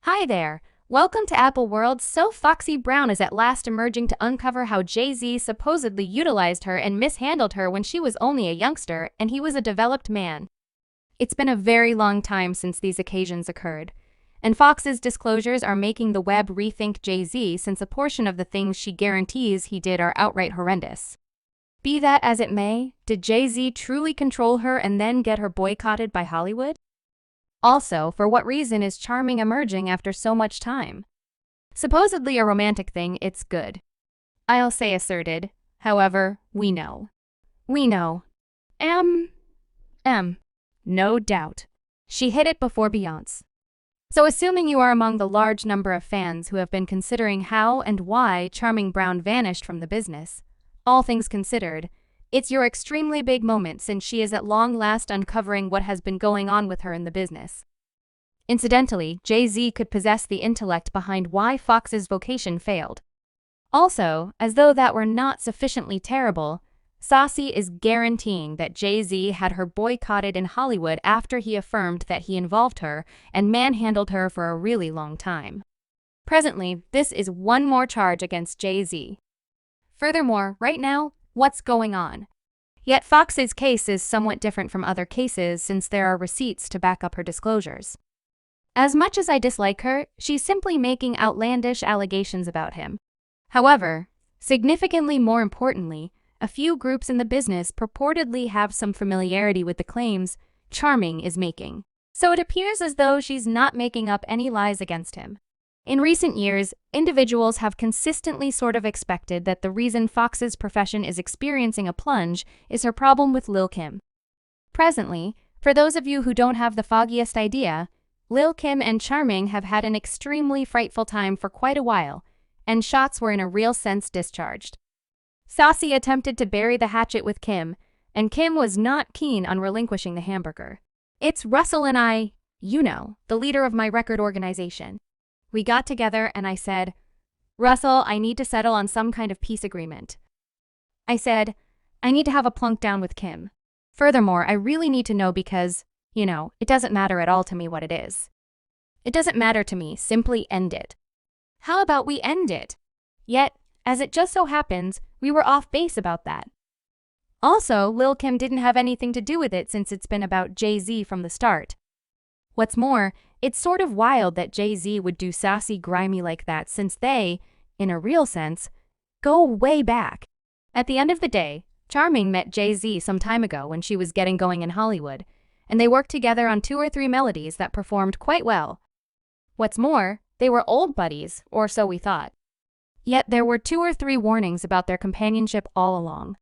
Hi there! Welcome to Apple World. So Foxy Brown is at last emerging to uncover how Jay-Z supposedly utilized her and mishandled her when she was only a youngster and he was a developed man. It's been a very long time since these occasions occurred, and Fox's disclosures are making the web rethink Jay-Z since a portion of the things she guarantees he did are outright horrendous. Be that as it may, did Jay-Z truly control her and then get her boycotted by Hollywood? Also, for what reason is Charming emerging after so much time? Supposedly a romantic thing, it's good. I'll say asserted. However, we know. We know. No doubt. She hit it before Beyonce. So assuming you are among the large number of fans who have been considering how and why Charming Brown vanished from the business, all things considered, it's your extremely big moment since she is at long last uncovering what has been going on with her in the business. Incidentally, Jay-Z could possess the intellect behind why Fox's vocation failed. Also, as though that were not sufficiently terrible, Saucy is guaranteeing that Jay-Z had her boycotted in Hollywood after he affirmed that he involved her and manhandled her for a really long time. Presently, this is one more charge against Jay-Z. Furthermore, right now, what's going on? Yet Fox's case is somewhat different from other cases since there are receipts to back up her disclosures. As much as I dislike her, she's simply making outlandish allegations about him. However, significantly more importantly, a few groups in the business purportedly have some familiarity with the claims Charming is making. So it appears as though she's not making up any lies against him. In recent years, individuals have consistently sort of expected that the reason Fox's profession is experiencing a plunge is her problem with Lil' Kim. Presently, for those of you who don't have the foggiest idea, Lil' Kim and Charming have had an extremely frightful time for quite a while, and shots were in a real sense discharged. Saucy attempted to bury the hatchet with Kim, and Kim was not keen on relinquishing the hamburger. It's Russell and I, the leader of my record organization. We got together and I said, Russell, I need to settle on some kind of peace agreement. I said, I need to have a plunk down with Kim. Furthermore, I really need to know because, it doesn't matter at all to me what it is. It doesn't matter to me, simply end it. How about we end it? Yet, as it just so happens, we were off base about that. Also, Lil' Kim didn't have anything to do with it since it's been about Jay-Z from the start. What's more, it's sort of wild that Jay-Z would do saucy grimy like that since they, in a real sense, go way back. At the end of the day, Charming met Jay-Z some time ago when she was getting going in Hollywood, and they worked together on 2 or 3 melodies that performed quite well. What's more, they were old buddies, or so we thought. Yet there were 2 or 3 warnings about their companionship all along.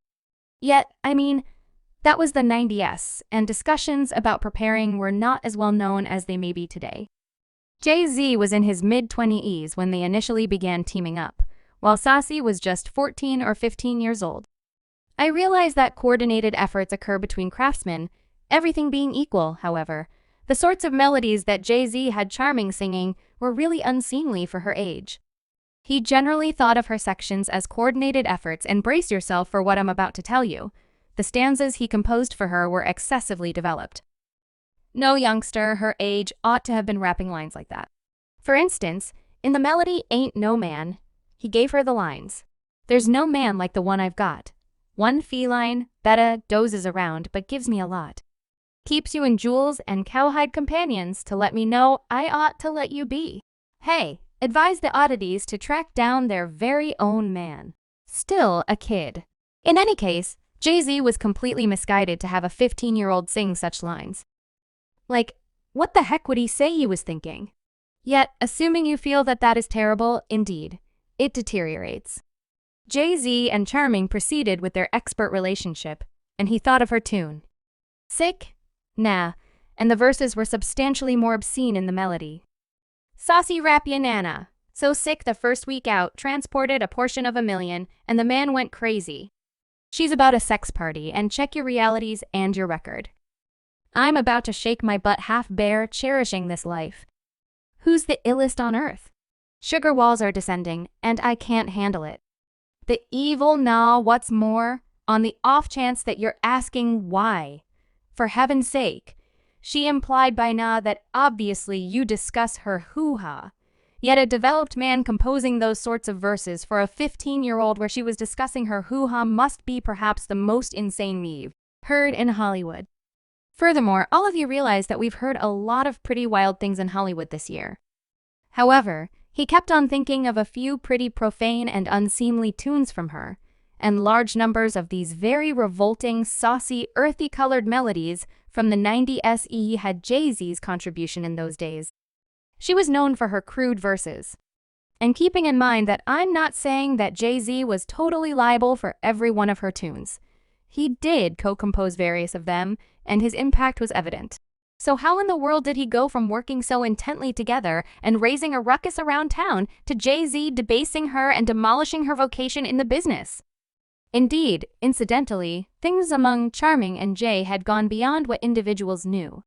That was the 90s, and discussions about preparing were not as well known as they may be today. Jay-Z was in his mid-20s when they initially began teaming up, while Saucy was just 14 or 15 years old. I realize that coordinated efforts occur between craftsmen, everything being equal, however. The sorts of melodies that Jay-Z had Charming singing were really unseemly for her age. He generally thought of her sections as coordinated efforts, and brace yourself for what I'm about to tell you. The stanzas he composed for her were excessively developed. No youngster her age ought to have been rapping lines like that. For instance, in the melody Ain't No Man, he gave her the lines, There's no man like the one I've got. One feline, betta, dozes around but gives me a lot. Keeps you in jewels and cowhide companions to let me know I ought to let you be. Hey, advise the oddities to track down their very own man. Still a kid. In any case, Jay-Z was completely misguided to have a 15-year-old sing such lines. Like, what the heck would he say he was thinking? Yet, assuming you feel that that is terrible, indeed, it deteriorates. Jay-Z and Charming proceeded with their expert relationship, and he thought of her tune. Sick? Nah, and the verses were substantially more obscene in the melody. Saucy rap ya nana. So sick the first week out, transported a portion of $1 million, and the man went crazy. She's about a sex party, and check your realities and your record. I'm about to shake my butt half bare, cherishing this life. Who's the illest on earth? Sugar walls are descending, and I can't handle it. The evil nah, what's more, on the off chance that you're asking why. For heaven's sake, She implied by nah that obviously you discuss her hoo-ha. Yet a developed man composing those sorts of verses for a 15-year-old where she was discussing her hoo-ha must be perhaps the most insane meme heard in Hollywood. Furthermore, all of you realize that we've heard a lot of pretty wild things in Hollywood this year. However, he kept on thinking of a few pretty profane and unseemly tunes from her, and large numbers of these very revolting, saucy, earthy-colored melodies from the 90s had Jay-Z's contribution in those days. She was known for her crude verses. And keeping in mind that I'm not saying that Jay-Z was totally liable for every one of her tunes. He did co-compose various of them, and his impact was evident. So how in the world did he go from working so intently together and raising a ruckus around town to Jay-Z debasing her and demolishing her vocation in the business? Indeed, incidentally, things among Charming and Jay had gone beyond what individuals knew.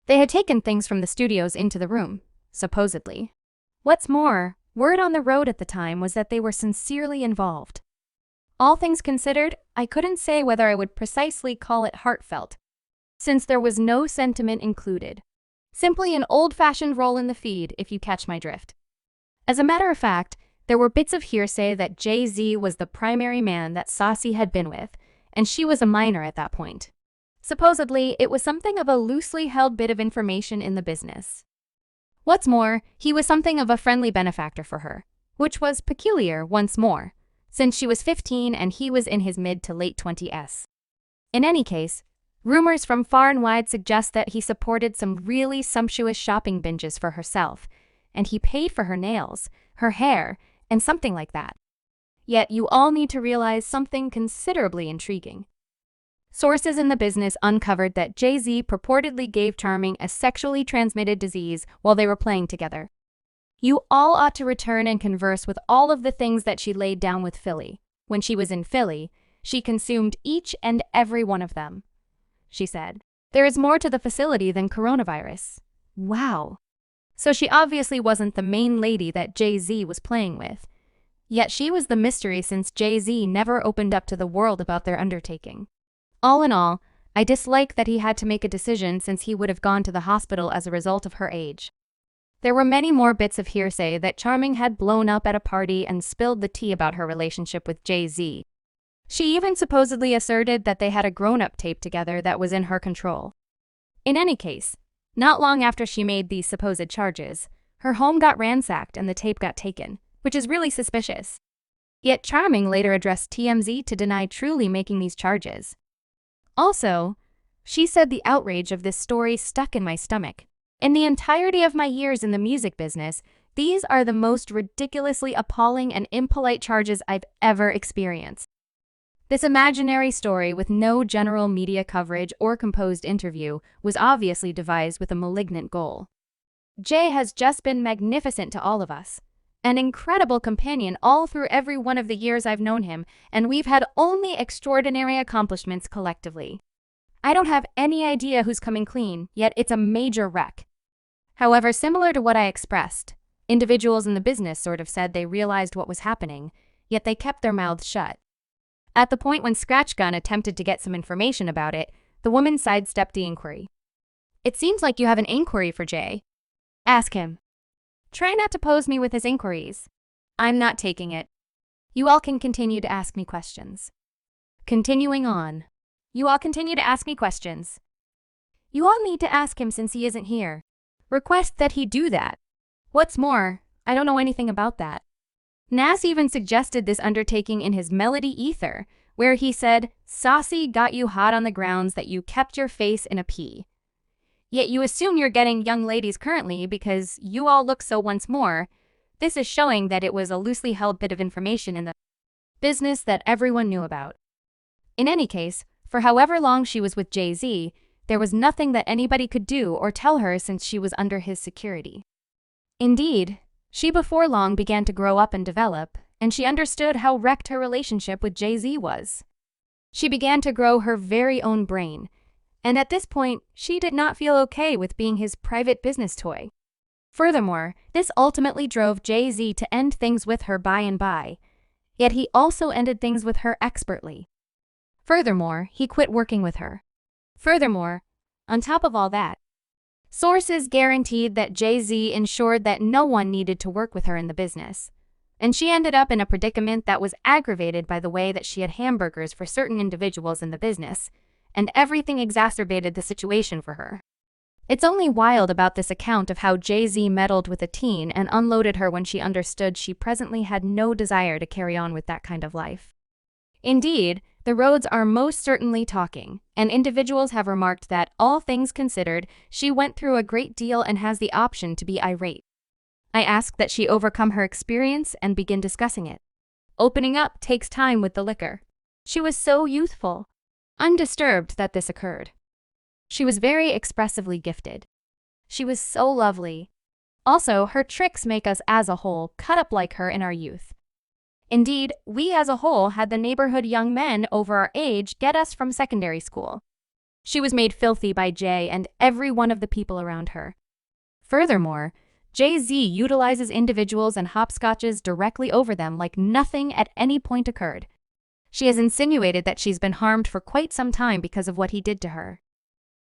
They had taken things from the studios into the room, supposedly. What's more, word on the road at the time was that they were sincerely involved. All things considered, I couldn't say whether I would precisely call it heartfelt, since there was no sentiment included. Simply an old-fashioned roll in the feed, if you catch my drift. As a matter of fact, there were bits of hearsay that Jay-Z was the primary man that Saucy had been with, and she was a minor at that point. Supposedly, it was something of a loosely held bit of information in the business. What's more, he was something of a friendly benefactor for her, which was peculiar once more, since she was 15 and he was in his mid to late 20s. In any case, rumors from far and wide suggest that he supported some really sumptuous shopping binges for herself, and he paid for her nails, her hair, and something like that. Yet you all need to realize something considerably intriguing. Sources in the business uncovered that Jay-Z purportedly gave Charming a sexually transmitted disease while they were playing together. You all ought to return and converse with all of the things that she laid down with Philly. When she was in Philly, she consumed each and every one of them. She said, "There is more to the facility than coronavirus." Wow. So she obviously wasn't the main lady that Jay-Z was playing with. Yet she was the mystery since Jay-Z never opened up to the world about their undertaking. All in all, I dislike that he had to make a decision since he would have gone to the hospital as a result of her age. There were many more bits of hearsay that Charming had blown up at a party and spilled the tea about her relationship with Jay-Z. She even supposedly asserted that they had a grown-up tape together that was in her control. In any case, not long after she made these supposed charges, her home got ransacked and the tape got taken, which is really suspicious. Yet Charming later addressed TMZ to deny truly making these charges. Also, she said the outrage of this story stuck in my stomach. In the entirety of my years in the music business, these are the most ridiculously appalling and impolite charges I've ever experienced. This imaginary story with no general media coverage or composed interview was obviously devised with a malignant goal. Jay has just been magnificent to all of us. An incredible companion all through every one of the years I've known him, and we've had only extraordinary accomplishments collectively. I don't have any idea who's coming clean, yet it's a major wreck. However, similar to what I expressed, individuals in the business sort of said they realized what was happening, yet they kept their mouths shut. At the point when Scratch Gun attempted to get some information about it, the woman sidestepped the inquiry. "It seems like you have an inquiry for Jay. Ask him. Try not to pose me with his inquiries. I'm not taking it. You all can continue to ask me questions." Continuing on. You all continue to ask me questions. You all need to ask him since he isn't here. Request that he do that. What's more, I don't know anything about that. Nas even suggested this undertaking in his Melody Ether, where he said, "Saucy got you hot on the grounds that you kept your face in a pea." Yet you assume you're getting young ladies currently because you all look so once more. This is showing that it was a loosely held bit of information in the business that everyone knew about. In any case, for however long she was with Jay-Z, there was nothing that anybody could do or tell her since she was under his security. Indeed, she before long began to grow up and develop, and she understood how wrecked her relationship with Jay-Z was. She began to grow her very own brain, and at this point, she did not feel okay with being his private business toy. Furthermore, this ultimately drove Jay-Z to end things with her by and by, yet he also ended things with her expertly. Furthermore, he quit working with her. Furthermore, on top of all that, Sources guaranteed that Jay-Z ensured that no one needed to work with her in the business. And she ended up in a predicament that was aggravated by the way that she had hamburgers for certain individuals in the business, and everything exacerbated the situation for her. It's only wild about this account of how Jay-Z meddled with a teen and unloaded her when she understood she presently had no desire to carry on with that kind of life. Indeed, the roads are most certainly talking, and individuals have remarked that, all things considered, she went through a great deal and has the option to be irate. I ask that she overcome her experience and begin discussing it. Opening up takes time with the liquor. She was so youthful, undisturbed that this occurred. She was very expressively gifted. She was so lovely. Also, her tricks make us as a whole cut up like her in our youth. Indeed, we as a whole had the neighborhood young men over our age get us from secondary school. She was made filthy by Jay and every one of the people around her. Furthermore, Jay-Z utilizes individuals and hopscotches directly over them like nothing at any point occurred. She has insinuated that she's been harmed for quite some time because of what he did to her.